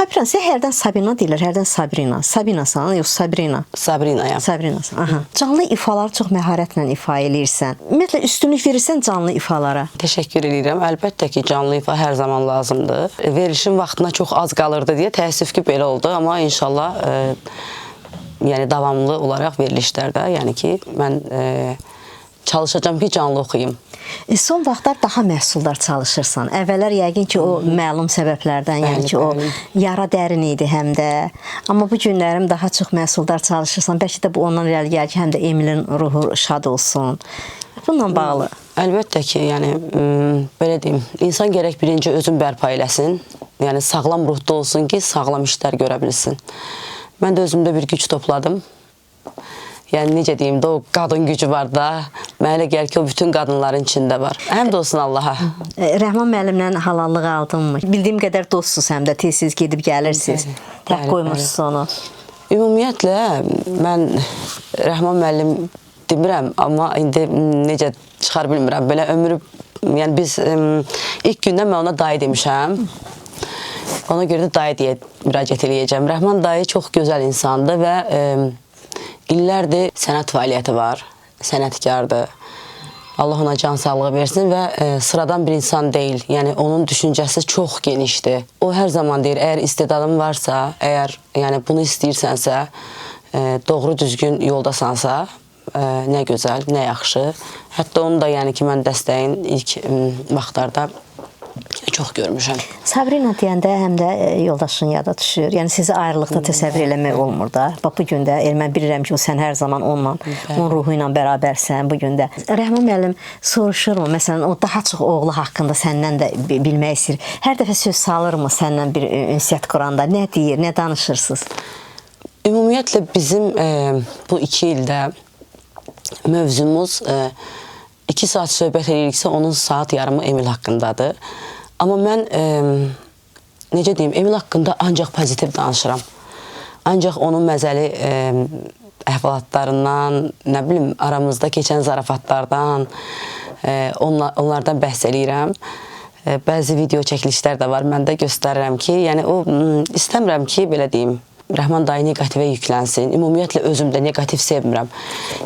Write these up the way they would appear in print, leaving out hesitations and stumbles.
Sabirina, sən hərdən Sabina deyirlər, hərdən Sabrina. Sabinasan, yox Sabrina. Sabrinayam. Sabrinasan. Aha. Canlı ifaları çox məharətlə ifa eləyirsən. Ümumiyyətlə üstünlük verirsən canlı ifalara. Təşəkkür edirəm. Əlbəttə ki, canlı ifa hər zaman lazımdır. Verilişin vaxtına çox az qalırdı deyə təəssüf ki, belə oldu. Amma inşallah yəni davamlı olaraq verilişlərdə, yəni ki, mən çalışacağam ki, canlı oxuyum. Son vaxtlar daha məhsuldar çalışırsan. Əvvəllər yəqin ki, o məlum səbəblərdən, yəni ki, o yara dərin idi həm də. Amma bu günlərim daha çox məhsuldar çalışırsan. Bəlkə də bu ondan irəli gəlir ki, həm də Emilin ruhu şad olsun. Bununla bağlı. Əlbəttə ki, yəni belə deyim, insan gərək birinci özün bərpa eləsin. Yəni sağlam ruhda olsun ki, sağlam işlər görə bilsin. Mən də özümdə bir güc topladım. Yəni necə deyim də, o qadın gücü var da, mənə elə gəlir ki, o bütün qadınların içində var. Həmd olsun Allaha. Rəhman müəllimlə halallıq aldınmı? Bildiyim qədər dostsuz həm də, tez-tez gedib gəlirsiniz. Tək qoymuşsunuz onu. Ümumiyyətlə, mən Rəhman müəllim demirəm, amma indi necə çıxar bilmirəm. Belə ömrü, yəni biz ilk gündən mən ona dayı demişəm. Ona görə də dayı deyə müraciət eləyəcəm. Rəhman dayı çox gözəl insandır və illərdir sənət fəaliyyəti var, sənətkardır. Allah ona can sağlığı versin və sıradan bir insan deyil. Yəni onun düşüncəsi çox genişdir. O hər zaman deyir, əgər istedadın varsa, əgər yəni bunu istəyirsənsə, doğru düzgün yoldasansa, nə gözəl, nə yaxşı. Hətta onu da yəni ki, mən dəstəyin ilk vaxtlarda çox görmüşəm. Sabrina deyəndə həm də yoldaşın yada düşür. Yəni sizi ayrılıqda təsəvvür eləmək olmur da. Bax bu gün də mən bilirəm ki, sən hər zaman onunla, onun ruhu ilə bərabərsən bu gün də. Rəhman müəllim soruşurmu? Məsələn, o daha çox oğlu haqqında səndən də bilmək istəyir. Hər dəfə söz salırmı səndən bir ünsiyyət quranda? Nə deyir, nə danışırsınız? Ümumiyyətlə bizim bu 2 ildə mövzumuz 2 saat söhbət ediriksə, onun saat yarımı Emil haqqındadır. Amma mən, necə deyim, Emil haqqında ancaq pozitiv danışıram. Ancaq onun məzəli əhvalatlarından, nə bilim, aramızda keçən zarafatlardan, onlardan bəhs eləyirəm. Bəzi video çəkilişlər də var, mən də göstərirəm ki, yəni o, istəmirəm ki, belə deyim, Rəhman dayı negativə yüklənsin. Ümumiyyətlə özümdə negativ sevmirəm.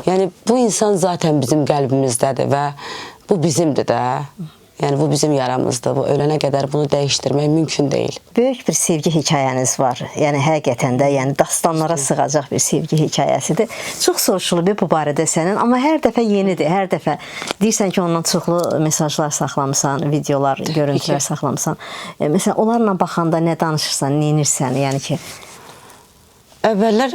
Yəni bu insan zaten bizim qəlbimizdədir və bu bizimdir də. Yəni bu bizim yaramızdır. Bu ölənə qədər bunu dəyişdirmək mümkün deyil. Böyük bir sevgi hekayəniz var. Yəni həqiqətən də, yəni dastanlara sığacaq bir sevgi hekayəsidir. Çox soruşulur bu barədə sənin, amma hər dəfə yenidir. Hər dəfə deyirsən ki, ondan çoxlu mesajlar saxlamısan, videolar, görüntülər saxlamısan. Məsələn, onlarla baxanda nə danışırsan, nə edirsən, yəni ki? Əvvəllər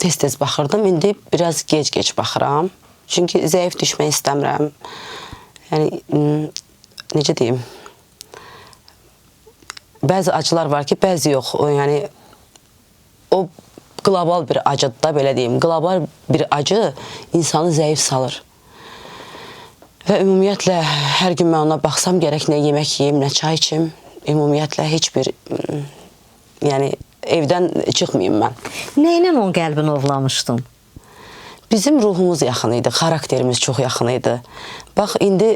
tez-tez baxırdım, indi biraz gec-gec baxıram. Çünki zəif düşmək istəmirəm. Yəni, necə deyim, bəzi acılar var ki, bəzi yox. Yəni, o qlobal bir acıdır da, belə deyim. Qlobal bir acı insanı zəif salır. Və ümumiyyətlə, hər gün mən ona baxsam, gərək nə yemək yiyim, nə çay içim. Ümumiyyətlə, heç bir, yəni, evdən çıxmayayım mən. Nə ilə onun qəlbini ovlamışdın? Bizim ruhumuz yaxın idi, xarakterimiz çox yaxın idi. Bax, indi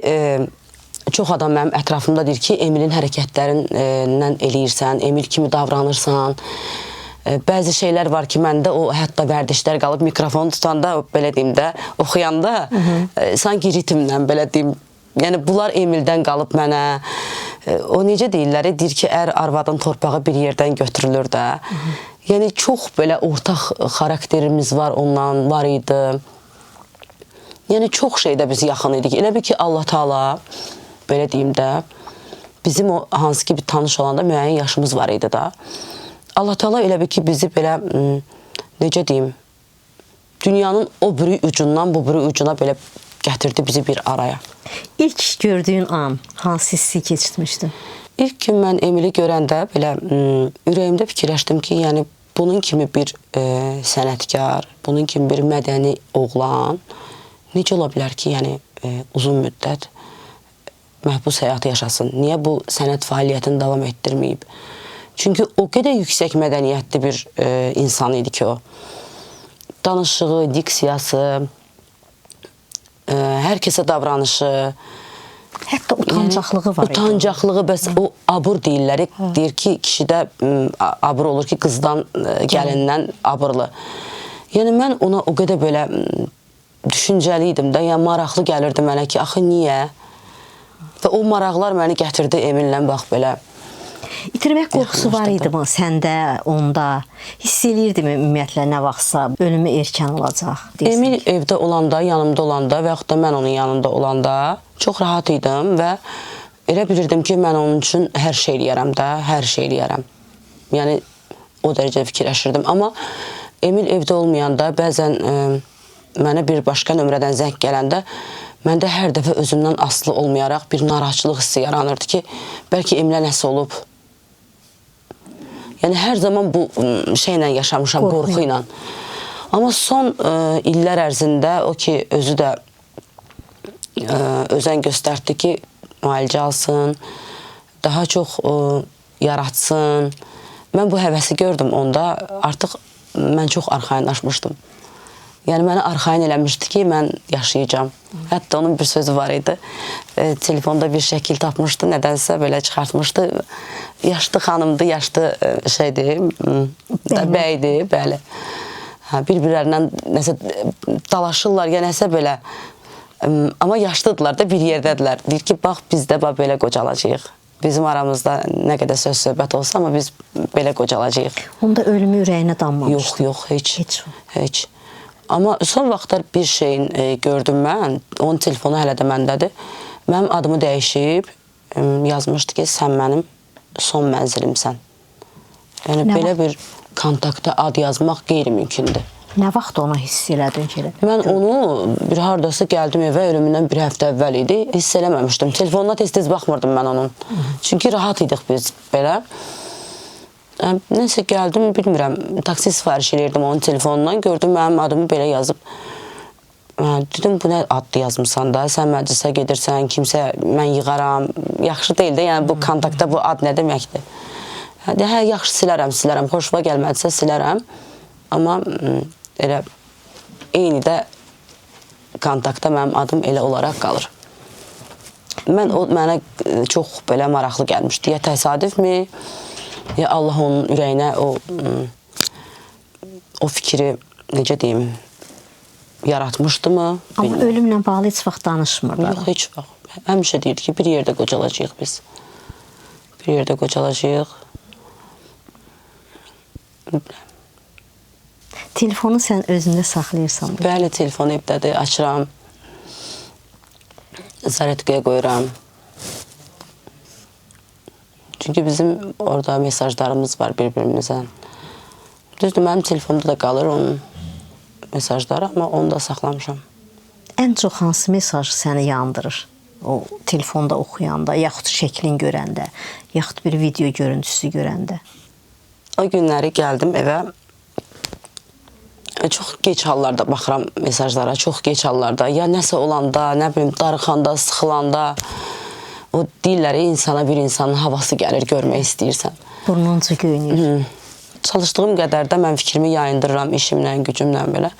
çox adam mənim ətrafımda deyir ki, Emilin hərəkətlərindən eləyirsən, Emil kimi davranırsan. Bəzi şeylər var ki, məndə o hətta vərdişlər qalıb, mikrofonu tutanda, belə deyim də, oxuyanda, sanki ritmlə, belə deyim, yəni bunlar Emildən qalıb mənə. O necə deyirlər, deyir ki, arvadın torpağı bir yerdən götürülür də. Yəni çox belə ortaq xarakterimiz var ondan, var idi. Yəni çox şeydə biz yaxın idik. Elə bir ki, Allah Taala, belə deyim də, bizim o hansı ki bir tanış olanda müəyyən yaşımız var idi da. Allah Taala elə bir ki bizi belə, necə deyim, dünyanın o biri ucundan bu biri ucuna belə gətirdi bizi bir araya. İlk gördüyün an hansı hissi keçirmişdi? İlk gün mən Emili görəndə belə ürəyimdə fikirləşdim ki, yəni bunun kimi bir sənətkar, bunun kimi bir mədəni oğlan necə ola bilər ki, yəni uzun müddət məhbus həyatı yaşasın? Niyə bu sənət fəaliyyətini davam etdirməyib? Çünki o qədər yüksək mədəniyyətli bir insan idi ki o. Danışığı, diksiyası, hər kəsə davranışı, Hətta utancaqlığı var idi. Utancaqlığı, bəs o abur deyirlər. Deyir ki, kişidə abur olur ki, qızdan, gəlindən abırlı. Yəni mən ona o qədər belə düşüncəli idim də, yəni maraqlı gəlirdi mənə ki, axı niyə? Və o maraqlar məni gətirdi Emillə bax belə. İtirmək qorxusu var idi mi səndə, onda? Hiss eləyirdimi ümumiyyətlə nə vaxtsa ölümü erkən olacaq? Emil evdə olanda, yanımda olanda və yaxud da mən onun yanında olanda çox rahat idim və elə bilirdim ki, mən onun üçün hər şey eləyərəm də, hər şey eləyərəm. Yəni o dərəcədə fikirləşirdim. Amma Emil evdə olmayanda bəzən mənə bir başqa nömrədən zəng gələndə məndə hər dəfə özümdən asılı olmayaraq bir narahatçılıq hissi yaranırdı ki, bəlkə Emilə nəsə olub. Yəni hər zaman bu şeylə yaşamışam, qorxu ilə. Amma son illər ərzində o ki, özü də özən göstərdi ki, müalicə alsın, daha çox yaratsın. Mən bu həvəsi gördüm onda, artıq mən çox arxayınlaşmışdım. Yəni mənə arxayın eləmişdi ki, mən yaşayacağam. Hətta onun bir sözü var idi. Telefonda bir şəkil tapmışdı, nədənsə belə çıxartmışdı. Yaşlı xanımdır, yaşlı şeydir, bəydir, bəli. Bir-birlərindən nəsə dalaşırlar, ya nəsə belə. Amma yaşlıdırlar da, bir yerdədirlər. Deyir ki, bax biz də belə qocalacağıq. Bizim aramızda nə qədər söz-söhbət olsa, amma biz belə qocalacağıq. Onda ölümü ürəyinə dammamışdı. Yox, heç. Amma son vaxtlar bir şeyin gördüm mən, onun telefonu hələ də məndədir. Mənim adımı dəyişib, yazmışdı ki, sən mənim son mənzilimsən. Yəni belə bir kontakta ad yazmaq qeyri-mümkündür. Nə vaxt onu hiss elədin ki? Mən onu bir hardasa gəldim evə, ölümündən bir həftə əvvəl idi, hiss eləməmişdim. Telefonuna tez-tez baxmırdım mən onun. Çünki rahat idik biz belə. Nəsə gəldim, bilmirəm, taksi sifariş edirdim onun telefonundan, gördüm mənim adımı belə yazıb. Dedim, bu nə adlı yazmışsan da, sən məclisə gedirsən, kimsə mən yığaram, yaxşı deyil də, yəni bu kontakta bu ad nə deməkdir? Hə, yaxşı silərəm, xoşuma gəlmədisə silərəm, amma elə eyni də kontakta mənim adım elə olaraq qalır. Mənə çox belə maraqlı gəlmişdi, ya təsadüfmü? Ya Allah onun ürəyinə o fikri, necə deyim, yaratmışdı mı? Amma ölümlə bağlı heç vaxt danışmırlar. Yox, heç vaxt. Həmişə deyirdi ki, bir yerdə qocalacağıq biz. Bir yerdə qocalacağıq. Telefonu sən özündə saxlayırsan. Bəli, telefon evdədir, açıram. Zaretkaya qoyuram. Çünki bizim orada mesajlarımız var bir-birimizə. Düzdür, mənim telefonumda da qalır onun mesajları, amma onu da saxlamışam. Ən çox hansı mesaj səni yandırır? O telefonda oxuyanda, yaxud şəklin görəndə, yaxud bir video görüntüsü görəndə? O günləri gəldim evə, çox geç hallarda baxıram mesajlara, çox geç hallarda. Ya nəsə olanda, nə bilim, darıxanda, sıxılanda, o deyirlər, insana bir insanın havası gəlir, görmək istəyirsən. Burnunca göynür. Çalışdığım qədər də mən fikrimi yayındırıram işimlə, gücümlə belə.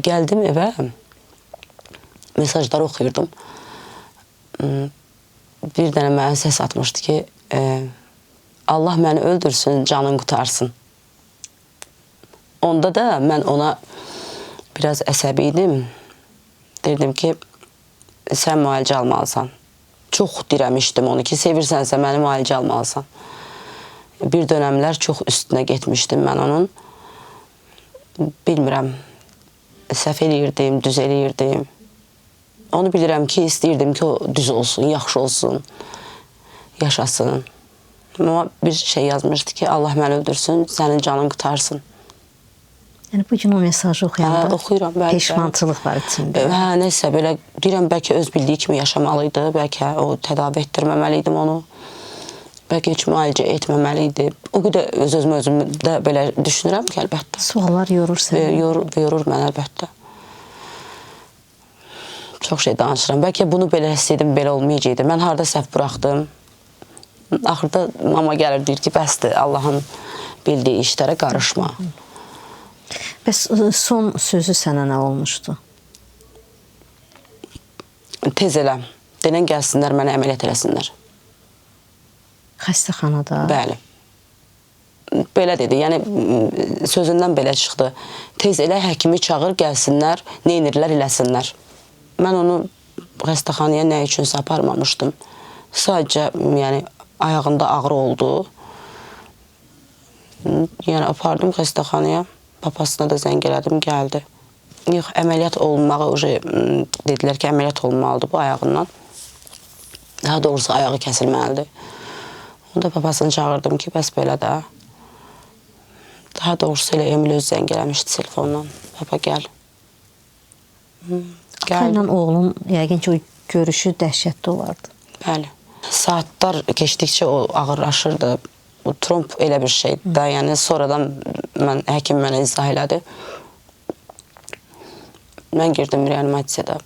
Gəldim evə, mesajları oxuyurdum. Bir dənə mənə səs atmışdı ki, Allah məni öldürsün, canın qutarsın. Onda da mən ona biraz əsəbi idim. Deyirdim ki, sən müalicə almalısan. Çox dirəmişdim onu ki, sevirsənsə məni müalicə almalısan. Bir dönəmlər çox üstünə getmişdim mən onun. Bilmirəm, səhv eləyirdim, düz eləyirdim. Onu bilirəm ki, istəyirdim ki, o düz olsun, yaxşı olsun, yaşasın. Amma bir şey yazmışdı ki, Allah məni öldürsün, sənin canın qutarsın. Yəni bugün o mesajı oxuyanda oxuyuram, bəli, peşmançılıq var içində. Hə, nəsə belə deyirəm, bəlkə öz bildiyi kimi yaşamalıydı, bəlkə o tədavi etdirməməliydim onu. Bəlkə heç müalicə etməməliydi. O qədər özümdə belə düşünürəm ki, əlbəttə. Suallar yorur səni. Yorur mən əlbəttə. Çox şey danışıram. Bəlkə bunu belə hiss edim, belə olmayacaqdı. Mən harada səhv buraxdım. Axırda mama gəlir, deyir ki, bəsdir, Allahın bildiyi işlərə qarışma. Bəs son sözü sənə nə olmuşdu? Tez elə. Denən gəlsinlər, mənə əməliyyat eləsinlər. Xəstəxanada. Bəli. Belə dedi, yəni sözündən belə çıxdı. Tez elə həkimi çağır, gəlsinlər, neynirlər, eləsinlər. Mən onu xəstəxanaya nə üçünsə aparmamışdım. Sadəcə, yəni ayağında ağrı oldu. Yəni apardım xəstəxanaya, papasına da zəng elədim, gəldi. Yox, əməliyyat olunmağı, dedilər ki, əməliyyat olunmalıdır bu ayağından. Daha doğrusu ayağı kəsilməlidir. Onda papasını çağırdım ki, bəs belə də. Daha doğrusu elə Emil öz zəng eləmişdi telefondan. Papa, gəl. Ata ilə oğlun, yəqin ki, o görüşü dəhşətli olardı. Bəli. Saatlar keçdikcə o ağırlaşırdı. Bu tromb elə bir şeydir də. Yəni sonradan həkim mənə izah elədi. Mən girdim reanimasiyada.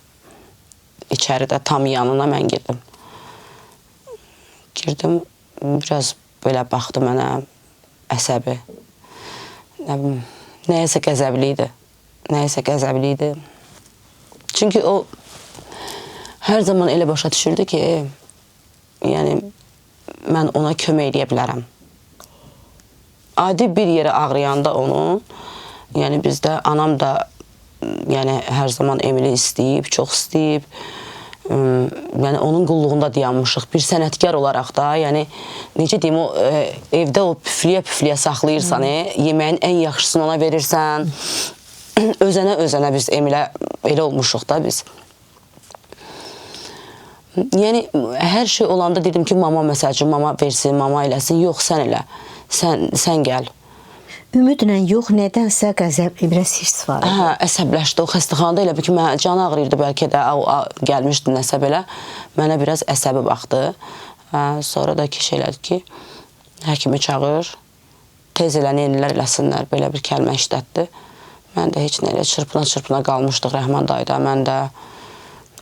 İçəridə tam yanına mən girdim. Girdim, biraz belə baxdı mənə, əsəbi. Nəyəsə qəzəbli idi. Nəyəsə qəzəbli idi. Çünki o hər zaman elə başa düşürdü ki, yəni mən ona kömək edə bilərəm. Adi bir yerə ağrıyanda onun, yəni bizdə anam da yəni hər zaman Emili istəyib, çox istəyib. Yəni onun qulluğunda dayanmışıq. Bir sənətkar olaraq da, yəni necə deyim, o evdə o püfləyə saxlayırsan, yeməyin ən yaxşısını ona verirsən. Özənə biz Emilə elə olmuşuq da biz. Yəni hər şey olanda dedim ki, mama məsəl üçün, mama versin, mama eləsin. Yox, sən elə. Sən gəl. Ümidlə yox, nədənsə qəzəb, biraz hirs var. Hə, əsəbləşdi. O xəstəxanada elə bir ki, mənə can ağrıyırdı bəlkə də, gəlmişdi nəsə belə. Mənə biraz əsəbi baxdı. Sonra da ki, elədi ki, həkimi çağır, tez elə neynilər eləsinlər, belə bir kəlmə işlətdi. Mən də heç nə elə çırpına qalmışdıq Rəhman dayıda, mən də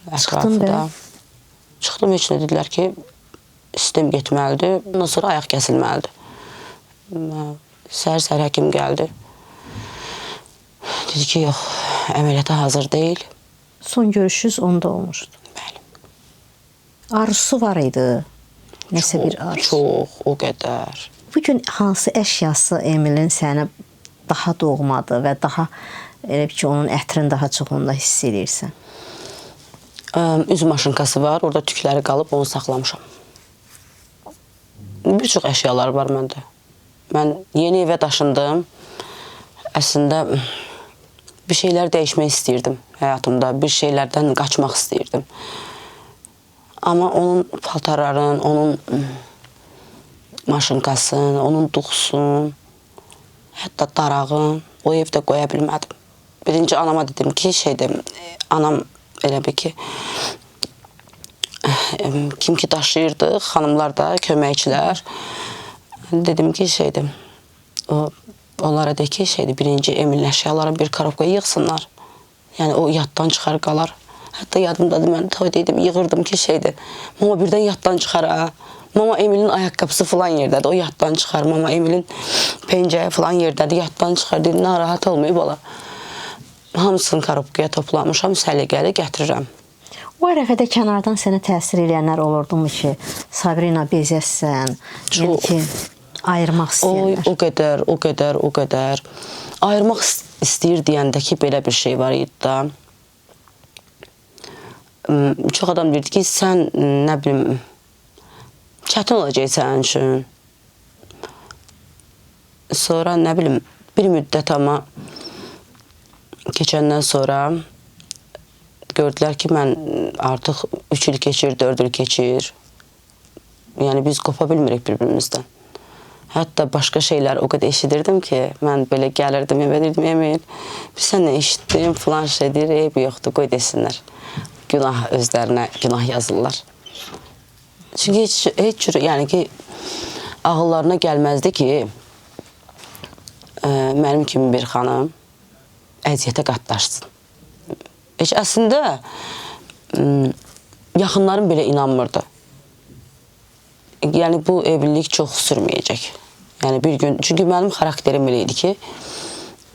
ətrafıda. Çıxdım, heç nə dedilər ki, sistem getməlidir, ondan sonra ayaq kəsilməlidir. Səhər həkim gəldi. Dedi ki, yox, əməliyyata hazır deyil. Son görüşünüz onda olmuşdu. Bəli. Arzusu var idi. Nəsə bir arzu. Çox, o qədər. Bugün hansı əşyası Emilin səni daha doğmadı və daha elə ki, onun ətrini daha çox onda hiss edirsən? Üz maşınkası var, orada tükləri qalıb, onu saxlamışam. Bir çox əşyalar var məndə. Mən yeni evə daşındım. Əslində bir şeylər dəyişmək istəyirdim həyatımda. Bir şeylərdən qaçmaq istəyirdim. Amma onun paltarların, onun maşınkasını, onun duxsun, hətta darağın o evdə qoya bilmədim. Birinci anama dedim ki, anam elə bir ki, kim ki daşıyırdı, xanımlar da, köməkçilər. Dedim ki, onlara de ki, birinci Emil'in əşyalarını bir karobkaya yığsınlar. Yəni o yaddan çıxar qalar. Hətta yadımdadır, mən toydaydım, yığırdım ki, mama birdən yaddan çıxar ha. Mama Emil'in ayaqqabısı falan yerdədir, o yaddan çıxar. Mama Emil'in pencəyi falan yerdədir, yaddan çıxar. Dedim, narahat olmayıb ola. Hamısını karobkaya toplamışam, səliqəli gətirirəm. O ərəfədə kənardan sənə təsir eləyənlər olurdu mu ki, Sabrina bezəsən, yəni ki, ayırmaq istəyənlər? O qədər. Ayırmaq istəyir deyəndə ki, belə bir şey var idi da. Çox adam deyirdi ki, sən, nə bilim, çətin olacaq sənin üçün. Sonra, nə bilim, bir müddət amma keçəndən sonra gördülər ki, mən artıq 3 il keçir, 4 il keçir. Yəni, biz qopa bilmirik bir-birimizdən. Hətta başqa şeylər o qədər eşidirdim ki, mən belə gəlirdim, evə deyirdim, Emil, biz sənlə eşitdim, filan şey deyir, eyb yoxdur, qoy desinlər. Günah özlərinə, günah yazırlar. Çünki heç cür, yəni ki, ağıllarına gəlməzdi ki, mənim kimi bir xanım əziyyətə qatlaşsın. Heç əslində, yaxınlarım belə inanmırdı. Yəni, bu evlilik çox sürməyəcək. Yəni, bir gün, çünki mənim xarakterim elə idi ki,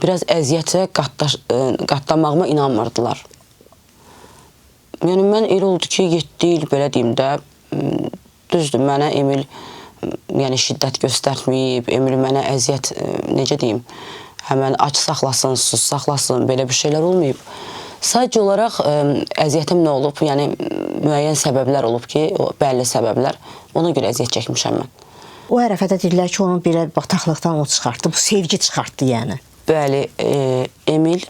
biraz əziyyətə qatlanmağıma inanmırdılar. Yəni mən elə oldu ki, 7 il belə deyim də, düzdür, mənə Emil yəni şiddət göstərməyib, Emil mənə əziyyət, necə deyim, həmən aç saxlasın, sus saxlasın, belə bir şeylər olmayıb. Sadəcə olaraq əziyyətim nə olub? Yəni müəyyən səbəblər olub ki, bəlli səbəblər. Ona görə əziyyət çəkmişəm mən. O ərəfədə deyirlər ki, onu belə bataqlıqdan o çıxartdı, bu sevgi çıxartdı yəni. Bəli, Emil,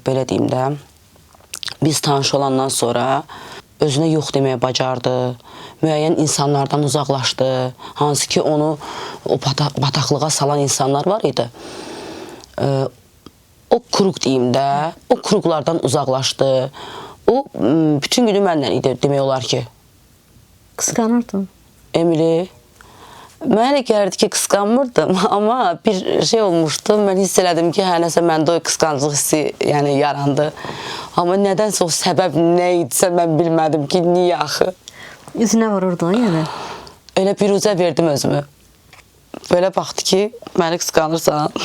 belə deyim də, biz tanış olandan sonra özünə yox deməyə bacardı, müəyyən insanlardan uzaqlaşdı, hansı ki onu o bataqlığa salan insanlar var idi. O kruq deyim də, o kruqlardan uzaqlaşdı. O bütün günü mənlə idi demək olar ki. Qısqanırdın. Emili, mənə elə gəlirdi ki, qısqanmırdım, amma bir şey olmuşdu. Mən hiss elədim ki, hər nəsə məndə o qısqanclıq hissi yəni yarandı. Amma nədənsə o səbəb nə idisə mən bilmədim ki, niyə axı? Üzünə vururdun yəni. Elə biruzə verdim özümü. Belə baxdı ki, məni qısqanırsan.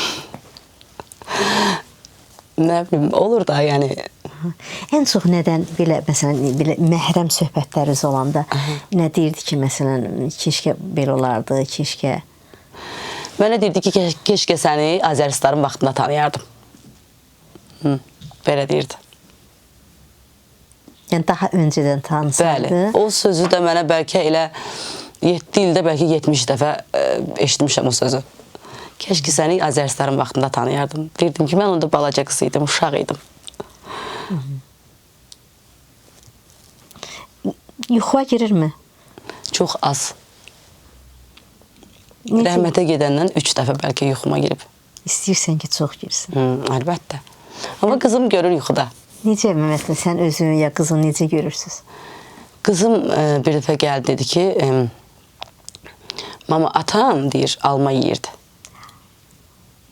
Nə bilim, olur da yəni. Ən çox nədən belə, məsələn, belə məhrəm söhbətləriniz olanda nə deyirdi ki, məsələn, keşkə belə olardı, keşkə... Mənə deyirdi ki, keşkə səni Azəristarın vaxtında tanıyardım. Belə deyirdi. Yəni, daha öncədən tanısaydı. Bəli, o sözü də mənə bəlkə elə 7 ildə, bəlkə 70 dəfə eşitmişəm o sözü. Keşkə səni Azəristarın vaxtında tanıyardım. Deyirdim ki, mən onda balaca qız idim, uşaq idim. Yuxuya girirmi? Çox az. Rəhmətə gedəndən 3 dəfə bəlkə yuxuma girib. İstəyirsən ki, çox girsin. Əlbəttə. Amma qızım görür yuxuda. Necə, məsələn, sən özün ya qızın necə görürsünüz? Qızım bir dəfə gəldi, dedi ki, mama, atam, deyir, alma yeyirdi.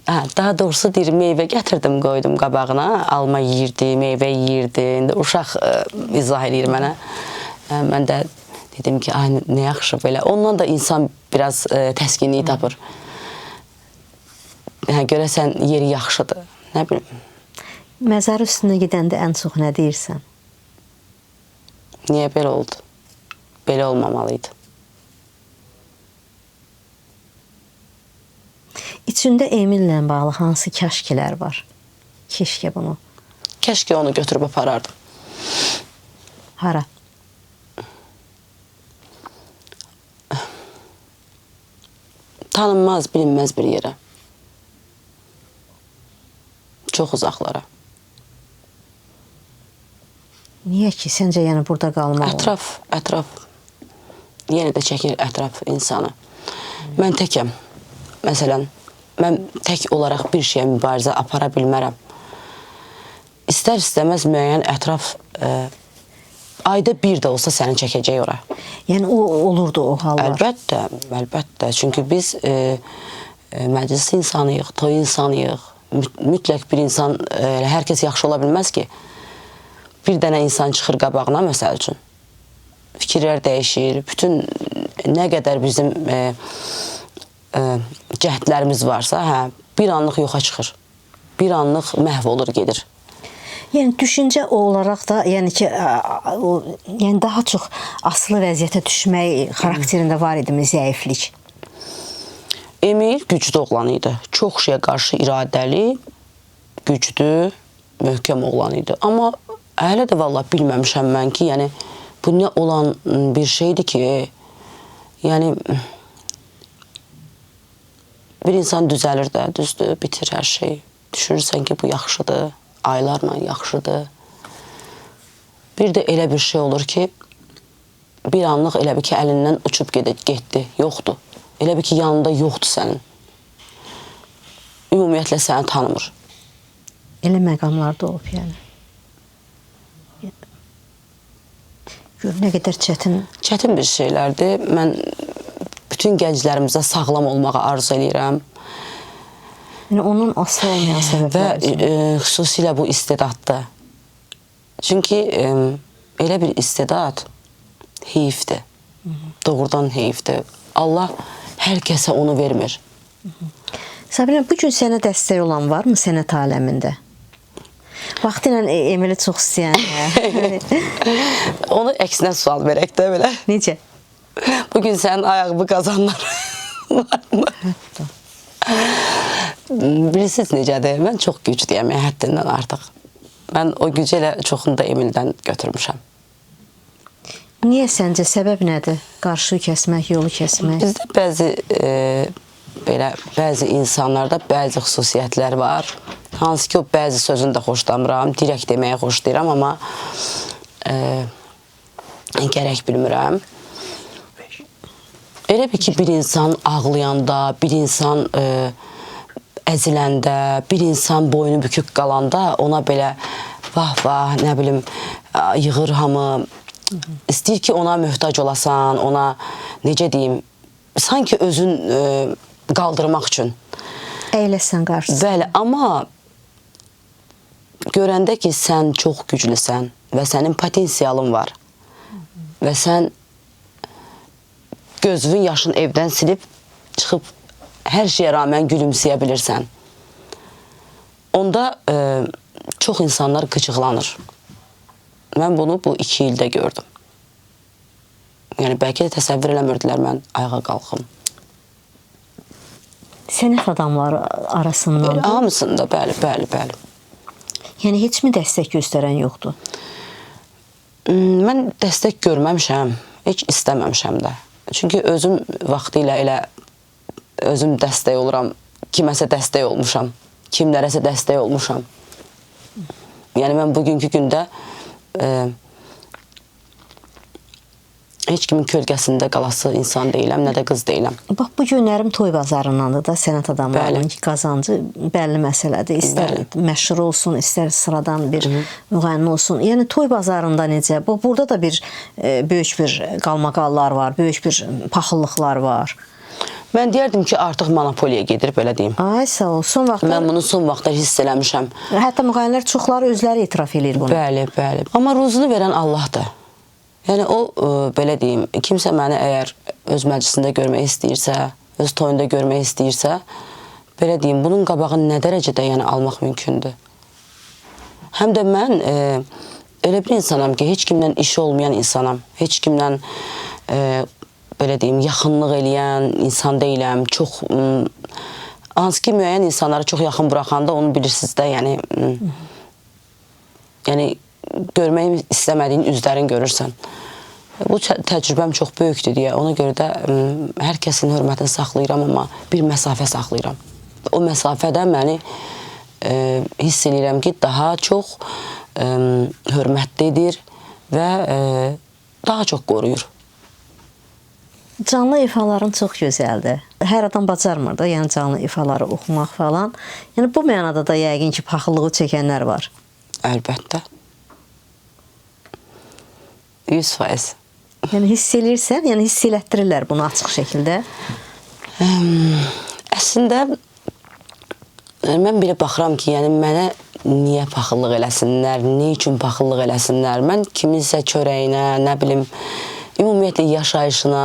Daha doğrusu deyir, meyvə gətirdim, qoydum qabağına, alma yeyirdi, meyvə yeyirdi. İndi uşaq izah edir mənə. Mən də dedim ki, nə yaxşı belə. Ondan da insan biraz təskinliyi tapır. Görəsən, yeri yaxşıdır, nə bilim. Məzar üstünə gedəndə ən çox nə deyirsən? Niyə belə oldu? Belə olmamalıydı. İçində Emillə bağlı hansı kəşkələr var? Keşkə bunu. Keşke onu götürüb aparardım. Hara? Tanınmaz, bilinməz bir yerə. Çox uzaqlara. Niyə ki? Səncə yəni burada qalmaq olur? Ətraf. Yenə də çəkir ətraf insanı. Mən təkəm. Məsələn, mən tək olaraq bir şeyə mübarizə apara bilmərəm. İstər istəməz müəyyən ətraf ayda bir də olsa səni çəkəcək ora. Yəni o olurdu o hallar. Əlbəttə. Çünki biz məclis insanıyıq, toy insanıyıq. Mütləq bir insan, hər kəs yaxşı ola bilməz ki. Bir dənə insan çıxır qabağına, məsəl üçün. Fikirlər dəyişir. Bütün nə qədər bizim cəhdlərimiz varsa, bir anlıq yoxa çıxır. Bir anlıq məhv olur, gedir. Yəni düşüncə olaraq da, yəni ki, yəni daha çox asılı vəziyyətə düşmək xarakterində var idimi zəiflik? Emil güclü oğlan idi. Çox şeyə qarşı iradəli, güclü, möhkəm oğlan idi. Amma hələ də vallahi bilməmişəm mən ki, yəni bu nə olan bir şeydir ki, yəni bir insan düzəlir də, düzdür, bitir hər şey. Düşünürsən ki, bu yaxşıdır, aylarla yaxşıdır. Bir də elə bir şey olur ki, bir anlıq elə bir ki, əlindən uçub getdi, yoxdur. Elə bir ki, yanında yoxdur sənin. Ümumiyyətlə səni tanımır. Elə məqamlarda olub, yəni. Gör, nə qədər çətin. Çətin bir şeylərdir. Mən bütün gənclərimizə sağlam olmağı arzu edirəm. Yəni, onun asıl olmayan səbəblər. Və xüsusilə bu istedaddır. Çünki elə bir istedad heyifdir. Doğrudan heyifdir. Allah hər kəsə onu vermir. Sabina, bu gün sənə dəstək olan varmı sənət aləmində? Vaxtilə Emili çox istəyən. Onu əksinə sual verək də belə. Necə? Bugün sənin ayağımı qazanlar varmı? Hətta. Bilirsiniz necədir? Mən çox güclüyəm, həddindən artıq. Mən o gücü elə çoxunu da Emildən götürmüşəm. Niyə səncə səbəb nədir? Qarşı kəsmək, yolu kəsmək? Bizdə bəzi insanlarda bəzi xüsusiyyətlər var. Hansı ki, o bəzi sözünü də xoşlamıram, direkt deməyə xoşlayıram, amma gərək bilmirəm. Elə bir ki, bir insan ağlayanda, bir insan əziləndə, bir insan boynu bükük qalanda ona belə vah-vah, nə bilim, yığır hamı. İstəyir ki, ona möhtac olasan, ona, necə deyim, sanki özün qaldırmaq üçün. Əyləsən qarşısında. Bəli, amma görəndə ki, sən çox güclüsən və sənin potensialın var və sən gözünün yaşını evdən silib, çıxıb hər şeyə rağmen gülümsəyə bilirsən. Onda çox insanlar qıcıqlanır. Mən bunu bu 2 ildə gördüm. Yəni, bəlkə də təsəvvür eləmirdilər mən ayağa qalxım. Sənət adamları arasından. Hamısında, bəli. Yəni, heç mi dəstək göstərən yoxdur? Mən dəstək görməmişəm, heç istəməmişəm də. Çünki özüm vaxtilə elə özüm dəstək oluram, kiməsə dəstək olmuşam, kimlərəsə dəstək olmuşam. Yəni, mən bugünkü gündə heç kimin kölgəsində qalası insan deyiləm, nə də qız deyiləm. Bax, bu günlərim toy bazarındandır da sənət adamlarının ki, qazancı bəlli məsələdir. İstər məşhur olsun, istər sıradan bir müğənni olsun. Yəni, toy bazarında necə? Burada da bir böyük bir qalmaqallar var, böyük bir paxıllıqlar var. Mən deyərdim ki, artıq monopoliya gedir, belə deyim. Ay, sağ ol. Son vaxtlar... Mən bunu son vaxtlar hiss eləmişəm. Hətta müğənnilər çoxları özləri etiraf edir bunu. Bəli. Amma ruzunu verən Allahdır. Yəni, o, belə deyim, kimsə məni əgər öz məclisində görmək istəyirsə, öz toyunda görmək istəyirsə, belə deyim, bunun qabağını nə dərəcədə almaq mümkündür. Həm də mən elə bir insanam ki, heç kimdən işi olmayan insanam. Heç kimdən, belə deyim, yaxınlıq eləyən insan deyiləm. Çox, hansı ki, müəyyən insanları çox yaxın buraxanda onu bilirsiniz də, yəni, görmək istəmədiyin üzlərin görürsən. Bu təcrübəm çox böyükdür deyə, ona görə də hər kəsin hörmətini saxlayıram, amma bir məsafə saxlayıram. O məsafədə məni hiss edirəm ki, daha çox hörmətlidir və daha çox qoruyur. Canlı ifaların çox gözəldir. Hər adam bacarmır da, yəni canlı ifaları oxumaq falan. Yəni, bu mənada da yəqin ki, paxıllığı çəkənlər var. Əlbəttə. 100%. Yəni, hiss eləyirsən, yəni hiss elətdirirlər bunu açıq şəkildə. Əslində, mən belə baxıram ki, yəni mənə niyə paxıllıq eləsinlər, nə üçün paxıllıq eləsinlər? Mən kiminsə çörəyinə, nə bilim, ümumiyyətlə yaşayışına,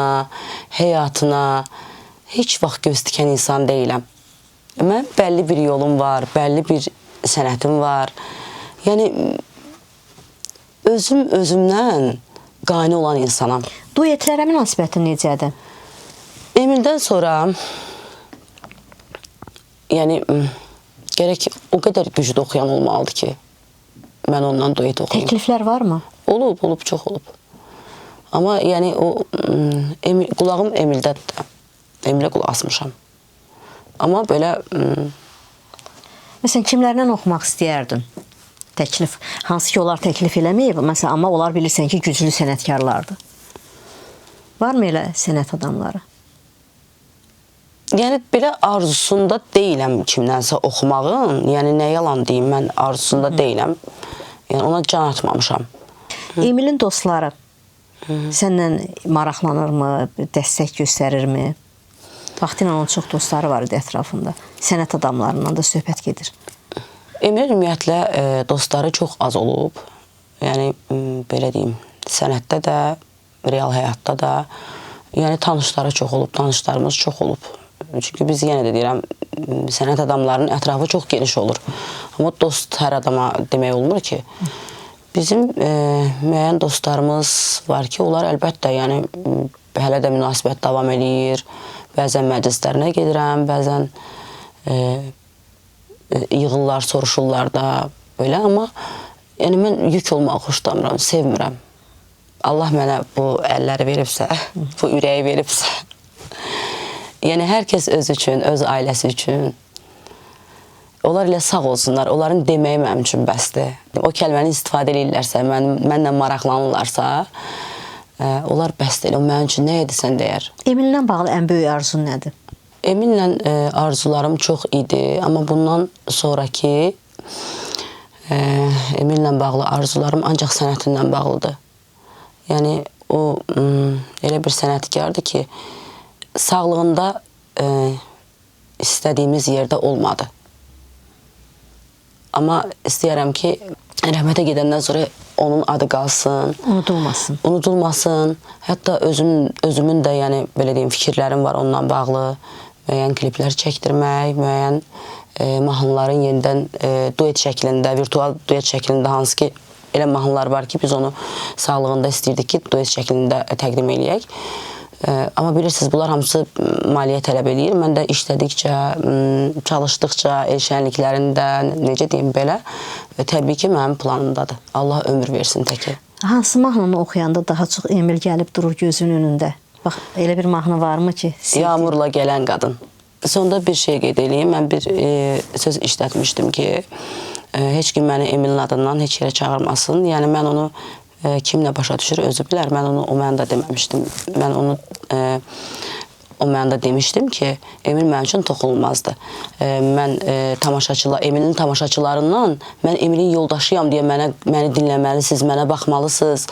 həyatına heç vaxt göz dikən insan deyiləm. Mən bəlli bir yolum var, bəlli bir sənətim var. Yəni, özümdən qane olan insanam. Duetlərə münasibətin necədir? Emildən sonra, yəni, gərək o qədər güclü oxuyan olmalıdır ki, mən ondan duet oxuyayım. Təkliflər varmı? Olub, çox olub. Amma, yəni, qulağım Emildədir. Emilə qulaq asmışam. Amma belə... Məsələn, kimlərlə oxumaq istəyərdin? Təklif, hansı ki, onlar təklif eləməyib, məsələn, amma onlar bilirsən ki, güclü sənətkarlardır. Varmı elə sənət adamları? Yəni, belə arzusunda deyiləm kimdənsə oxumağın, yəni nə yalan deyim, mən arzusunda deyiləm. Yəni, ona can atmamışam. Emilin dostları səndən maraqlanırmı, dəstək göstərirmi? Vaxtilə onun çox dostları var idi ətrafında. Sənət adamlarından da söhbət gedir. Emil ümumiyyətlə dostları çox az olub. Yəni, belə deyim, sənətdə də, real həyatda da. Yəni, tanışları çox olub, tanışlarımız çox olub. Çünki biz yenə də deyirəm, sənət adamlarının ətrafı çox geniş olur. Amma dost hər adama demək olmur ki. Bizim müəyyən dostlarımız var ki, onlar əlbəttə, yəni hələ də münasibət davam eləyir. Bəzən məclislərinə gedirəm, bəzən yığırlar, soruşurlar da belə, amma yəni mən yük olmağı xoşlamıram, sevmirəm. Allah mənə bu əlləri veribsə, bu ürəyi veribsə, yəni hər kəs öz üçün, öz ailəsi üçün, onlar ilə sağ olsunlar, onların deməyi mənim üçün bəsdir. O kəlməni istifadə edirlərsə, mənlə maraqlanırlarsa, onlar bəsdir. O mənim üçün nə edirsən deyər. Emillə bağlı ən böyük arzun nədir? Emillə arzularım çox idi, amma bundan sonraki Emillə bağlı arzularım ancaq sənətindən bağlıdır. Yəni, o elə bir sənətkardır ki, sağlığında istədiyimiz yerdə olmadı. Amma istəyərəm ki, rəhmətə gedəndən sonra onun adı qalsın. Unudulmasın. Unudulmasın. Hətta özümün də, yəni, belə deyim, fikirlərim var onunla bağlı. Müəyyən kliplər çəkdirmək, müəyyən mahnıların yenidən duet şəklində, virtual duet şəklində, hansı ki, elə mahnılar var ki, biz onu sağlığında istəyirdik ki, duet şəklində təqdim eləyək. Amma bilirsiniz, bunlar hamısı maliyyə tələb eləyir. Mən də işlədikcə, çalışdıqca, el şənliklərində, necə deyim belə, təbii ki, mənim planımdadır. Allah ömür versin təki. Hansı mahnını oxuyanda daha çox Emil gəlib durur gözünün önündə? Bax, elə bir mahnı varmı ki? Yağmurla gələn qadın. Sonda bir şey qeyd edeyim. Mən bir söz işlətmişdim ki, heç kim məni Emilin adından heç yerə çağırmasın. Yəni, mən onu kimlə başa düşür, özü bilər. Mən onu o mənada deməmişdim. Mən onu o mənada demişdim ki, Emil mənim üçün toxunulmazdı. Mən Emilin tamaşaçılarından mən Emilin yoldaşıyam deyə məni dinləməlisiniz, mənə baxmalısınız.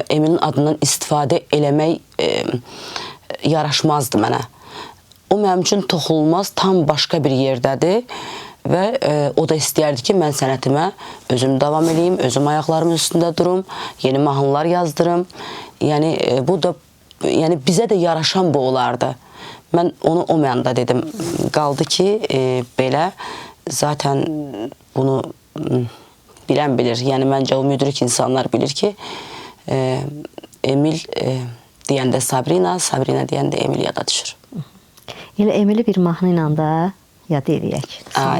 Emilin adından istifadə eləmək yaraşmazdı mənə. O mənim üçün toxunulmaz, tam başqa bir yerdədir. Və o da istəyərdi ki, mən sənətimə özüm davam edeyim, özüm ayaqlarımın üstündə durum, yeni mahnılar yazdırım. Yəni, bu da, yəni bizə də yaraşan bu olardı. Mən onu o mənada dedim. Qaldı ki, belə, zaten bunu bilən bilir. Yəni, məncə o müdrik insanlar bilir ki, Emil deyəndə Sabrina, Sabrina deyəndə Emil yada düşür. Elə Emili bir mahnı ilə də yad eləyək.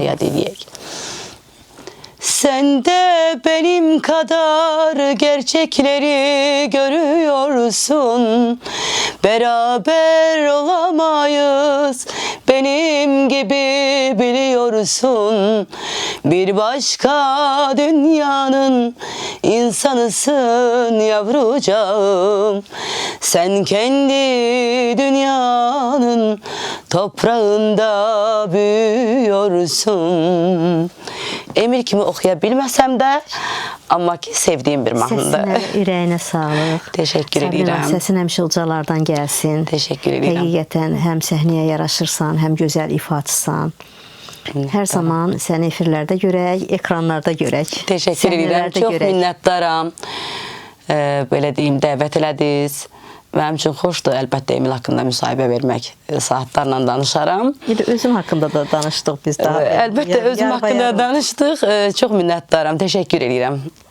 Yad eləyək. Sen de benim kadar gerçekleri görüyorsun. Beraber olamayız, benim gibi biliyorsun. Bir başka dünyanın insanısın yavrucağım. Sen kendi dünyanın toprağında büyüyorsun. Emil kimi oxuya bilməsəm də, amma ki, sevdiyim bir mahnıdır. Səsinə, ürəyinə sağlıq. Teşekkür edirəm. Səsin həmişə ucalardan gəlsin. Teşekkür edirəm. Həqiqətən həm səhnəyə yaraşırsan, həm gözəl ifaçısan. Hər zaman səni efirlərdə görək, ekranlarda görək. Teşekkür edirəm. Çox minnətdaram. Belə deyim, dəvət elədiniz. Mənim üçün xoşdur, əlbəttə Emil haqqında müsahibə vermək. Saatlarla danışaram. Özüm haqqında da danışdıq biz daha. Əlbəttə özüm haqqında danışdıq. Çox minnətdaram. Teşekkür edirəm.